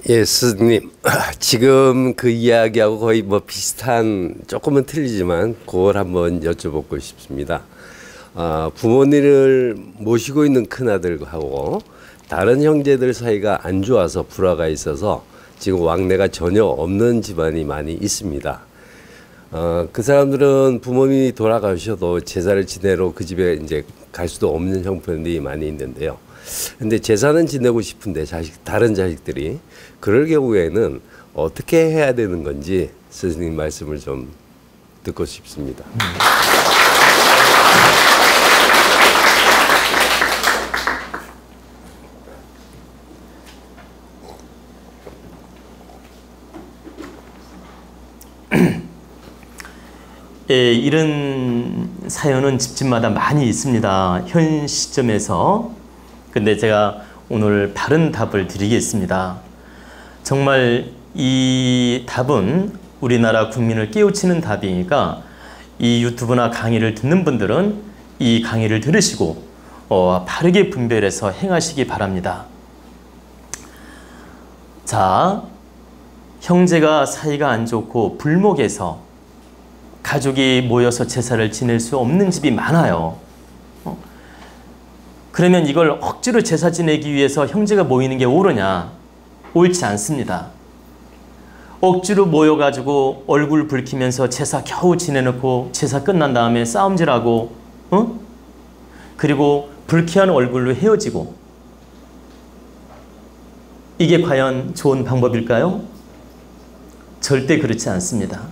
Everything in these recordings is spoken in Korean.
예, 스님. 지금 그 이야기하고 거의 뭐 비슷한, 조금은 틀리지만 그걸 한번 여쭤보고 싶습니다. 부모님을 모시고 있는 큰아들하고 다른 형제들 사이가 안 좋아서 불화가 있어서 지금 왕래가 전혀 없는 집안이 많이 있습니다. 그 사람들은 부모님이 돌아가셔도 제사를 지내러 그 집에 이제 갈 수도 없는 형편들이 많이 있는데요. 근데 제사는 지내고 싶은데 다른 자식들이 그럴 경우에는 어떻게 해야 되는 건지 스님 말씀을 좀 듣고 싶습니다. 예, 이런 사연은 집집마다 많이 있습니다. 현 시점에서. 근데 제가 오늘 바른 답을 드리겠습니다. 정말 이 답은 우리나라 국민을 깨우치는 답이니까 이 유튜브나 강의를 듣는 분들은 이 강의를 들으시고 바르게 분별해서 행하시기 바랍니다. 자, 형제가 사이가 안 좋고 불목에서 가족이 모여서 제사를 지낼 수 없는 집이 많아요. 그러면 이걸 억지로 제사 지내기 위해서 형제가 모이는 게 옳으냐? 옳지 않습니다. 억지로 모여가지고 얼굴 붉히면서 제사 겨우 지내놓고 제사 끝난 다음에 싸움질하고 그리고 불쾌한 얼굴로 헤어지고, 이게 과연 좋은 방법일까요? 절대 그렇지 않습니다.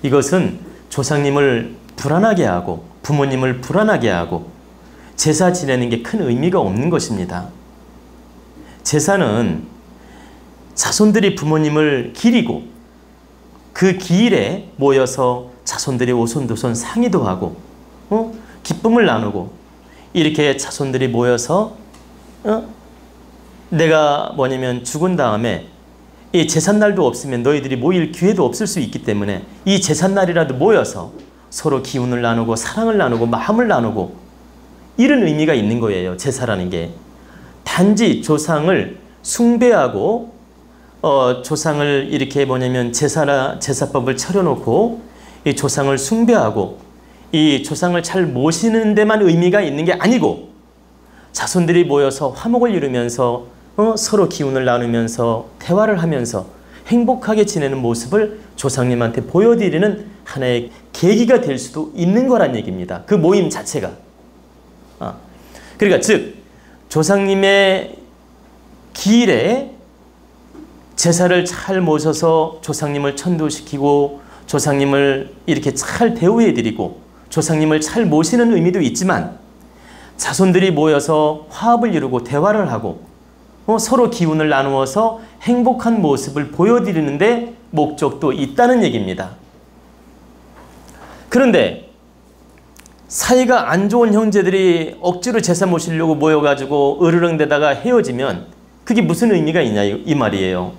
이것은 조상님을 불안하게 하고 부모님을 불안하게 하고 제사 지내는 게 큰 의미가 없는 것입니다. 제사는 자손들이 부모님을 기리고 그 기일에 모여서 자손들이 오손도손 상의도 하고 기쁨을 나누고, 이렇게 자손들이 모여서 내가 뭐냐면 죽은 다음에 이 제삿날도 없으면 너희들이 모일 기회도 없을 수 있기 때문에 이 제삿날이라도 모여서 서로 기운을 나누고 사랑을 나누고 마음을 나누고, 이런 의미가 있는 거예요. 제사라는 게 단지 조상을 숭배하고 조상을 이렇게 뭐냐면 제사법을 차려놓고 이 조상을 숭배하고 이 조상을 잘 모시는 데만 의미가 있는 게 아니고, 자손들이 모여서 화목을 이루면서 서로 기운을 나누면서 대화를 하면서 행복하게 지내는 모습을 조상님한테 보여드리는 하나의 계기가 될 수도 있는 거란 얘기입니다. 그 모임 자체가. 그러니까 즉 조상님의 기일에 제사를 잘 모셔서 조상님을 천도시키고 조상님을 이렇게 잘 대우해드리고 조상님을 잘 모시는 의미도 있지만, 자손들이 모여서 화합을 이루고 대화를 하고 서로 기운을 나누어서 행복한 모습을 보여드리는 데 목적도 있다는 얘기입니다. 그런데 사이가 안 좋은 형제들이 억지로 제사 모시려고 모여가지고 으르렁대다가 헤어지면 그게 무슨 의미가 있냐 이 말이에요.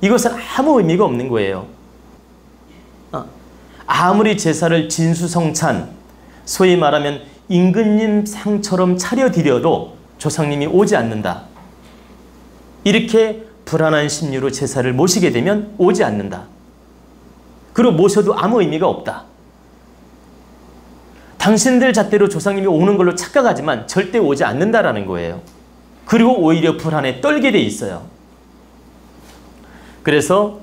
이것은 아무 의미가 없는 거예요. 아무리 제사를 진수성찬, 소위 말하면 임금님 상처럼 차려드려도 조상님이 오지 않는다. 이렇게 불안한 심리로 제사를 모시게 되면 오지 않는다. 그리고 모셔도 아무 의미가 없다. 당신들 잣대로 조상님이 오는 걸로 착각하지만 절대 오지 않는다라는 거예요. 그리고 오히려 불안에 떨게 돼 있어요. 그래서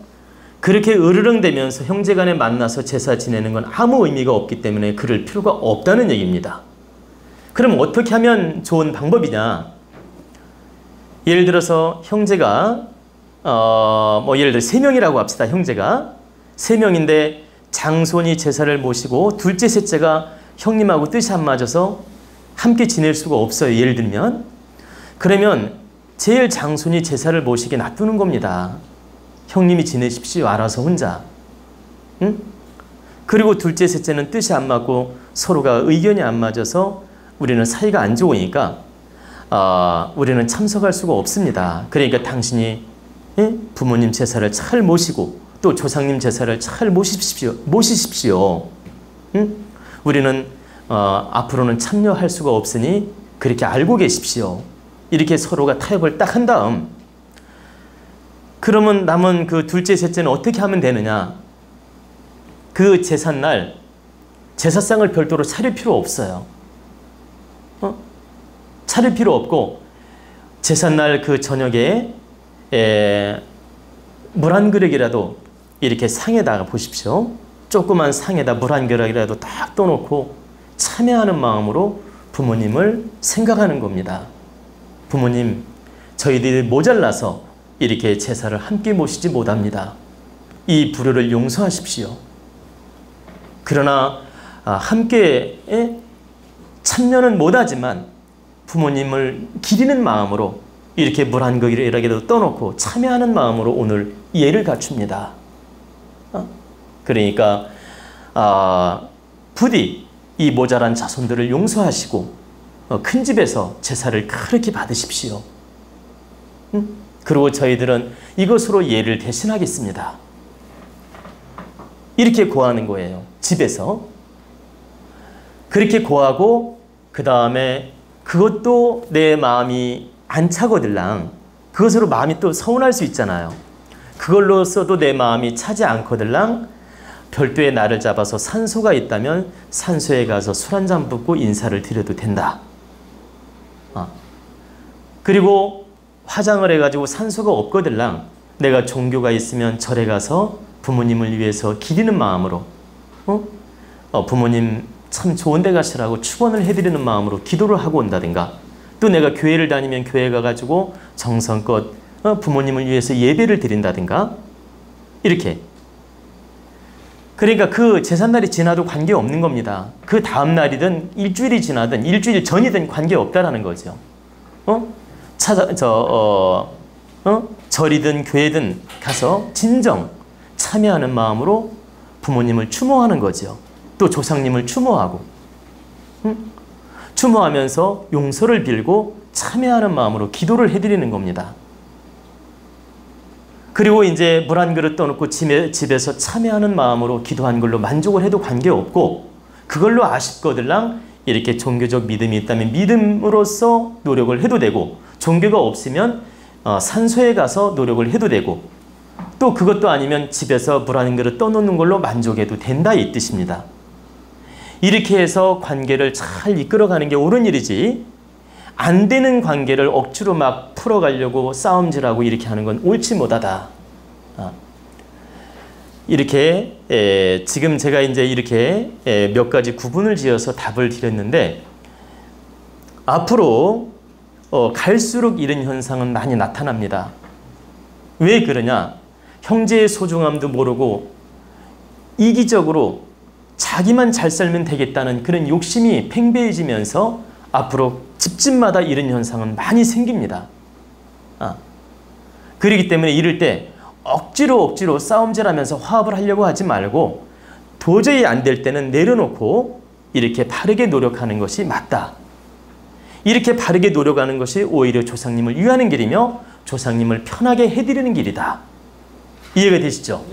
그렇게 으르렁대면서 형제간에 만나서 제사 지내는 건 아무 의미가 없기 때문에 그럴 필요가 없다는 얘기입니다. 그럼 어떻게 하면 좋은 방법이냐? 예를 들어서 형제가 예를 들어 3명이라고 합시다. 형제가 3명인데 장손이 제사를 모시고 둘째, 셋째가 형님하고 뜻이 안 맞아서 함께 지낼 수가 없어요. 예를 들면. 그러면 제일 장손이 제사를 모시게 놔두는 겁니다. 형님이 지내십시오. 알아서 혼자. 응? 그리고 둘째, 셋째는 뜻이 안 맞고 서로가 의견이 안 맞아서 우리는 사이가 안 좋으니까 우리는 참석할 수가 없습니다. 그러니까 당신이 부모님 제사를 잘 모시고 또 조상님 제사를 잘 모시십시오. 응? 우리는 앞으로는 참여할 수가 없으니 그렇게 알고 계십시오. 이렇게 서로가 타협을 딱 한 다음 그러면 남은 그 둘째, 셋째는 어떻게 하면 되느냐? 그 제삿날 제사상을 별도로 차릴 필요 없어요. 차릴 필요 없고 제삿날 그 저녁에 물 한 그릇이라도 이렇게 상에다가 보십시오. 조그만 상에다 물 한 그릇이라도 딱 떠놓고 참여하는 마음으로 부모님을 생각하는 겁니다. 부모님, 저희들이 모자라서 이렇게 제사를 함께 모시지 못합니다. 이 불효를 용서하십시오. 그러나 함께 참여는 못하지만 부모님을 기리는 마음으로 이렇게 물 한 그릇이라도 떠놓고 참여하는 마음으로 오늘 예를 갖춥니다. 그러니까 부디 이 모자란 자손들을 용서하시고 큰 집에서 제사를 그렇게 받으십시오. 그리고 저희들은 이것으로 예를 대신하겠습니다. 이렇게 고하는 거예요. 집에서. 그렇게 고하고 그 다음에 그것도 내 마음이 안 차거들랑 그것으로 마음이 또 서운할 수 있잖아요. 그걸로써도 내 마음이 차지 않거들랑 별도의 날을 잡아서 산소가 있다면 산소에 가서 술 한잔 붓고 인사를 드려도 된다. 그리고 화장을 해가지고 산소가 없거들랑 내가 종교가 있으면 절에 가서 부모님을 위해서 기리는 마음으로 부모님 참 좋은 데 가시라고 축원을 해드리는 마음으로 기도를 하고 온다든가, 또 내가 교회를 다니면 교회 가가지고 정성껏 부모님을 위해서 예배를 드린다든가, 이렇게. 그러니까 그 제삿날이 지나도 관계없는 겁니다. 그 다음 날이든 일주일이 지나든 일주일 전이든 관계없다라는 거죠. 절이든 교회든 가서 진정 참여하는 마음으로 부모님을 추모하는 거죠. 또 조상님을 추모하고, 추모하면서 용서를 빌고 참여하는 마음으로 기도를 해드리는 겁니다. 그리고 이제 물 한 그릇 떠놓고 집에서 참여하는 마음으로 기도한 걸로 만족을 해도 관계없고, 그걸로 아쉽거들랑 이렇게 종교적 믿음이 있다면 믿음으로써 노력을 해도 되고, 종교가 없으면 산소에 가서 노력을 해도 되고, 또 그것도 아니면 집에서 물 한 그릇 떠놓는 걸로 만족해도 된다, 이 뜻입니다. 이렇게 해서 관계를 잘 이끌어가는 게 옳은 일이지, 안 되는 관계를 억지로 막 풀어가려고 싸움질하고 이렇게 하는 건 옳지 못하다. 이렇게 지금 제가 이제 이렇게 몇 가지 구분을 지어서 답을 드렸는데, 앞으로 갈수록 이런 현상은 많이 나타납니다. 왜 그러냐? 형제의 소중함도 모르고 이기적으로 자기만 잘 살면 되겠다는 그런 욕심이 팽배해지면서 앞으로 집집마다 이런 현상은 많이 생깁니다. 그렇기 때문에 이럴 때 억지로 싸움질하면서 화합을 하려고 하지 말고, 도저히 안 될 때는 내려놓고 이렇게 바르게 노력하는 것이 맞다. 이렇게 바르게 노력하는 것이 오히려 조상님을 위하는 길이며 조상님을 편하게 해드리는 길이다. 이해가 되시죠?